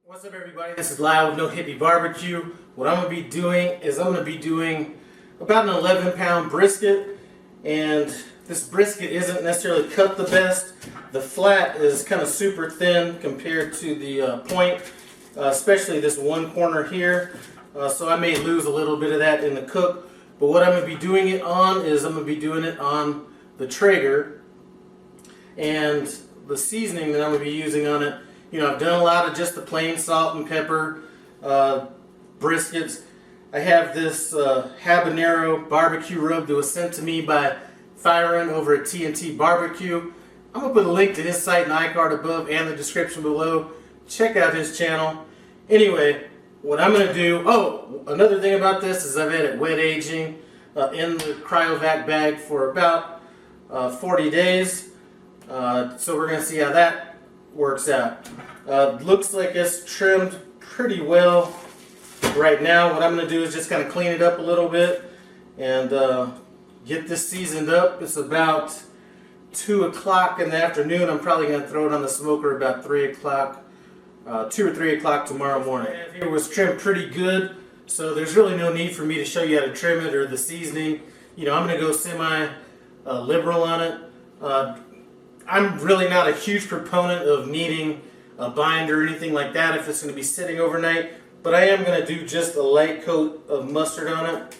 What's up, everybody? This is Lyle with No Hippie Barbecue. What I'm going to be doing is I'm going to be doing about an 11-pound brisket, and this brisket isn't necessarily cut the best. The flat is kind of super thin compared to the point, especially this one corner here. So I may lose a little bit of that in the cook. But what I'm going to be doing it on is I'm going to be doing it on the Traeger, and the seasoning that I'm going to be using on it. You know, I've done a lot of just the plain salt and pepper briskets. I have this Habanero BBQ Rub that was sent to me by Fyron over at TNT Barbecue. I'm going to put a link to his site in the iCard above and the description below. Check out his channel. Anyway, what I'm going to do, another thing about this is I've had it wet aging in the cryovac bag for about 40 days. So we're going to see how that works out. Looks like it's trimmed pretty well right now. What I'm going to do is just kind of clean it up a little bit and get this seasoned up. It's about 2 o'clock in the afternoon. I'm probably going to throw it on the smoker about 3 o'clock, 2 or 3 o'clock tomorrow morning. It was trimmed pretty good, so there's really no need for me to show you how to trim it or the seasoning. You know, I'm going to go semi-liberal on it. I'm really not a huge proponent of needing a binder or anything like that if it's going to be sitting overnight, but I am going to do just a light coat of mustard on it,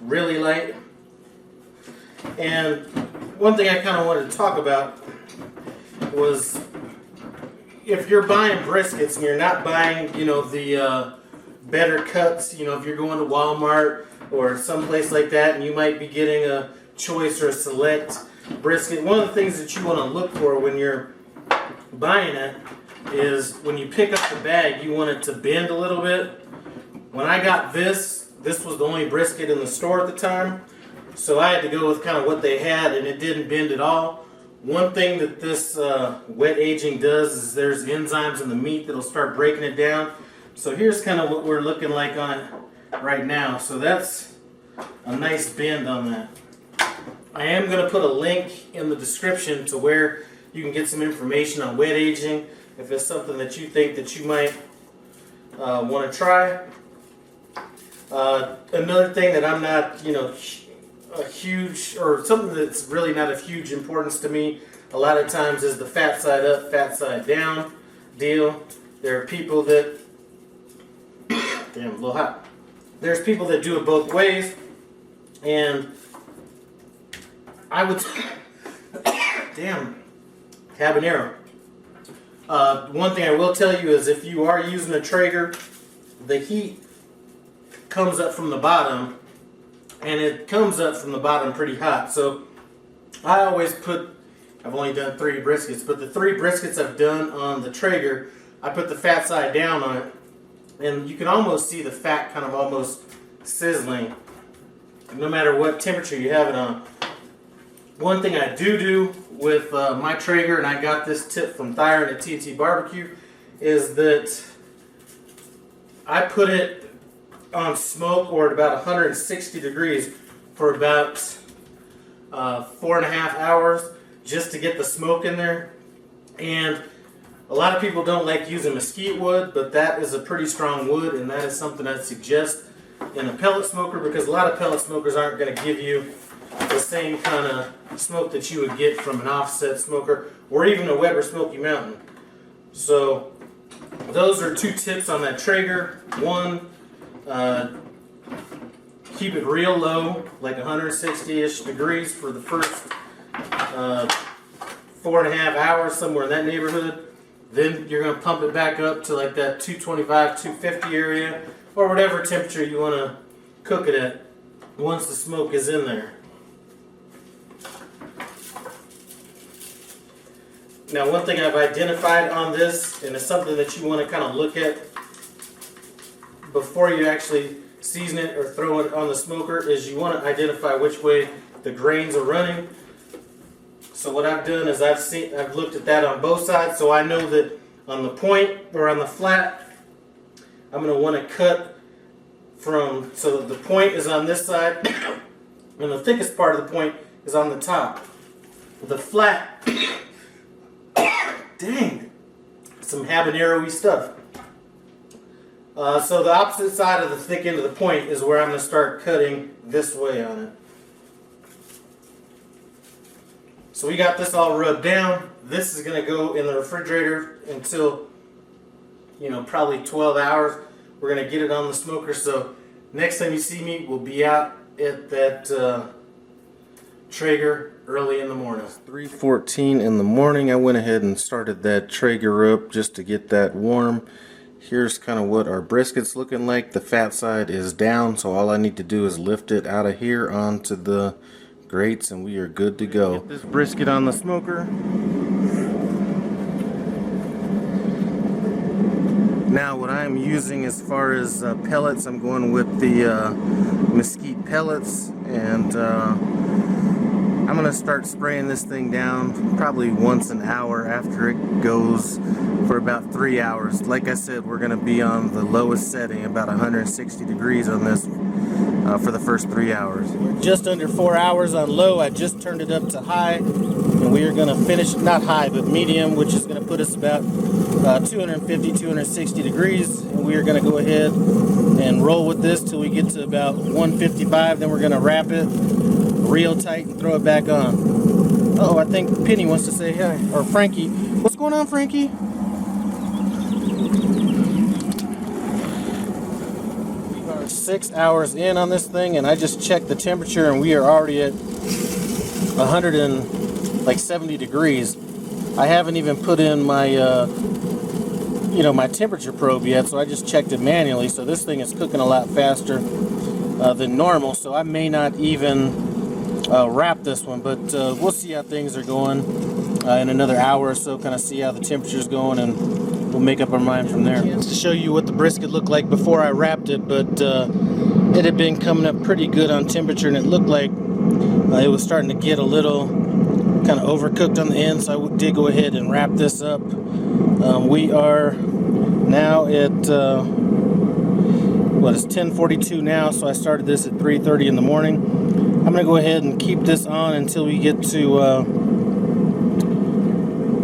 really light. And one thing I kind of wanted to talk about was if you're buying briskets and you're not buying, you know, the better cuts, you know, if you're going to Walmart or someplace like that and you might be getting a choice or a select brisket, one of the things that you want to look for when you're buying it is when you pick up the bag, you want it to bend a little bit. When I got this was the only brisket in the store at the time, so I had to go with kind of what they had, and it didn't bend at all. One thing that this wet aging does is there's enzymes in the meat that'll start breaking it down. So here's kind of what we're looking like on it right now. So that's a nice bend on that. I am going to put a link in the description to where you can get some information on wet aging if it's something that you think that you might want to try. Another thing that I'm not, you know, a huge, or something that's really not of huge importance to me a lot of times is the fat side up, fat side down deal. There are people that, damn, a little hot. There's people that do it both ways, and I would, damn, habanero. One thing I will tell you is if you are using a Traeger, the heat comes up from the bottom, and it comes up from the bottom pretty hot. So I always put, I've only done 3 briskets, but the 3 briskets I've done on the Traeger, I put the fat side down on it, and you can almost see the fat kind of almost sizzling, no matter what temperature you have it on. One thing I do with my Traeger, and I got this tip from Fyron at TNT Barbecue, is that I put it on smoke or at about 160 degrees for about 4.5 hours just to get the smoke in there. And a lot of people don't like using mesquite wood, but that is a pretty strong wood, and that is something I'd suggest in a pellet smoker, because a lot of pellet smokers aren't going to give you the same kind of smoke that you would get from an offset smoker or even a Weber Smoky Mountain. So those are 2 tips on that Traeger. One, keep it real low, like 160-ish degrees for the first 4.5 hours, somewhere in that neighborhood. Then you're going to pump it back up to like that 225, 250 area, or whatever temperature you want to cook it at once the smoke is in there. Now, one thing I've identified on this, and it's something that you want to kind of look at before you actually season it or throw it on the smoker, is you want to identify which way the grains are running. So what I've done is I've looked at that on both sides, so I know that on the point or on the flat, I'm going to want to cut from, so that the point is on this side, and the thickest part of the point is on the top. The flat, dang, some habanero-y stuff. So the opposite side of the thick end of the point is where I'm going to start cutting this way on it. So we got this all rubbed down. This is going to go in the refrigerator until, you know, probably 12 hours. We're going to get it on the smoker. So next time you see me, we'll be out at that Traeger early in the morning. 3:14 in the morning. I went ahead and started that Traeger up just to get that warm. Here's kind of what our brisket's looking like. The fat side is down, so all I need to do is lift it out of here onto the grates and we are good to go. Get this brisket on the smoker. Now what I'm using as far as pellets, I'm going with the mesquite pellets, and I'm going to start spraying this thing down probably once an hour after it goes for about 3 hours. Like I said, we're going to be on the lowest setting, about 160 degrees on this for the first 3 hours. We're just under 4 hours on low. I just turned it up to high, and we are going to finish, not high, but medium, which is going to put us about 250, 260 degrees. And we are going to go ahead and roll with this till we get to about 155. Then we're going to wrap it real tight and throw it back on. Uh oh, I think Penny wants to say hi, or Frankie. What's going on, Frankie? We are 6 hours in on this thing, and I just checked the temperature, and we are already at 170 degrees. I haven't even put in my my temperature probe yet, so I just checked it manually. So this thing is cooking a lot faster than normal, so I may not even wrap this one, but we'll see how things are going in another hour or so, kind of see how the temperature's going, and we'll make up our mind from there. Just to show you what the brisket looked like before I wrapped it, but it had been coming up pretty good on temperature, and it looked like it was starting to get a little kind of overcooked on the end, so I did go ahead and wrap this up. We are now at it's 10:42 now, so I started this at 3:30 in the morning. I'm going to go ahead and keep this on until we get to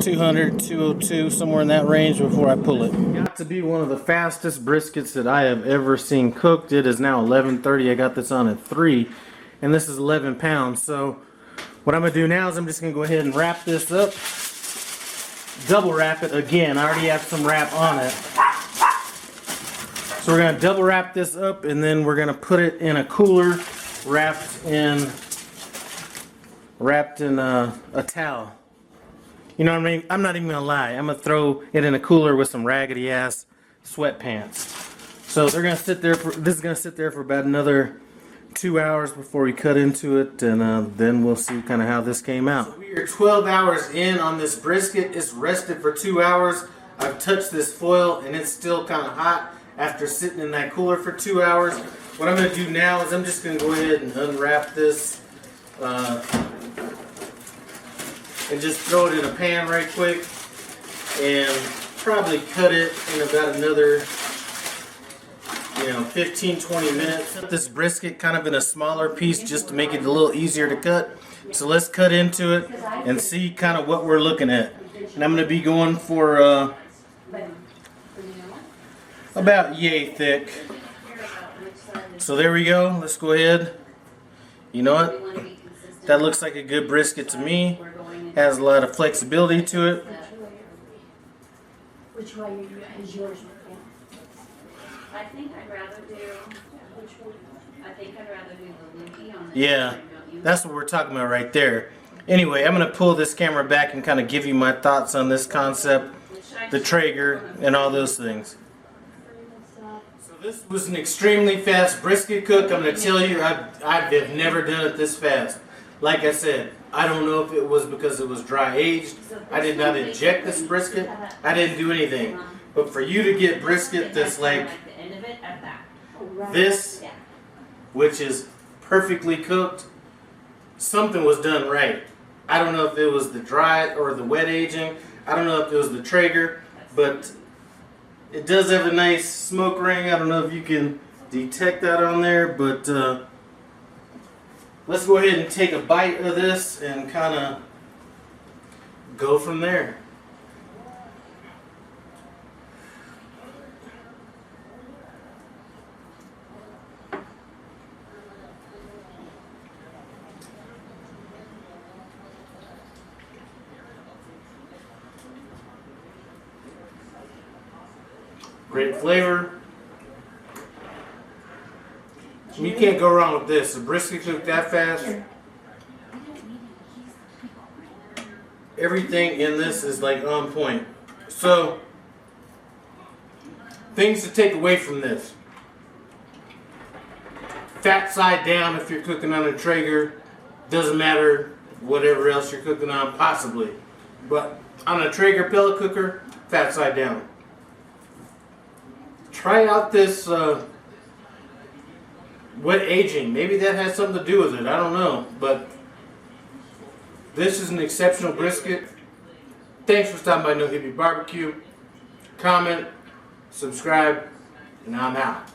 200, 202, somewhere in that range before I pull it. Got to be one of the fastest briskets that I have ever seen cooked. It is now 11:30. I got this on at 3, and this is 11 pounds. So what I'm going to do now is I'm just going to go ahead and wrap this up. Double wrap it again. I already have some wrap on it. So we're going to double wrap this up, and then we're going to put it in a cooler wrapped in a towel. You know what I mean? I'm not even going to lie. I'm going to throw it in a cooler with some raggedy ass sweatpants. So they're going to sit there this is going to sit there for about another 2 hours before we cut into it, and then we'll see kind of how this came out. So we are 12 hours in on this brisket. It's rested for 2 hours. I've touched this foil and it's still kind of hot after sitting in that cooler for 2 hours. What I'm going to do now is I'm just going to go ahead and unwrap this and just throw it in a pan right quick and probably cut it in about another 15-20 minutes. Cut this brisket kind of in a smaller piece just to make it a little easier to cut. So let's cut into it and see kind of what we're looking at. And I'm going to be going for about yay thick. So there we go. Let's go ahead. You know what? That looks like a good brisket to me. Has a lot of flexibility to it. Which way is yours? I think I'd rather do the loopy on the Yeah, that's what we're talking about right there. Anyway, I'm going to pull this camera back and kind of give you my thoughts on this concept, the Traeger, and all those things. So this was an extremely fast brisket cook. I'm going to tell you, I've never done it this fast. Like I said, I don't know if it was because it was dry aged. I did not inject this brisket. I didn't do anything. But for you to get brisket that's like this, which is perfectly cooked, something was done right. I don't know if it was the dry or the wet aging. I don't know if it was the Traeger, but it does have a nice smoke ring. I don't know if you can detect that on there, but let's go ahead and take a bite of this and kind of go from there. Great flavor. You can't go wrong with this. The brisket cooked that fast. Everything in this is like on point. So, things to take away from this. Fat side down if you're cooking on a Traeger. Doesn't matter whatever else you're cooking on, possibly. But on a Traeger pellet cooker, fat side down. Try out this wet aging. Maybe that has something to do with it. I don't know. But this is an exceptional brisket. Thanks for stopping by No Hippie Barbecue. Comment, subscribe, and I'm out.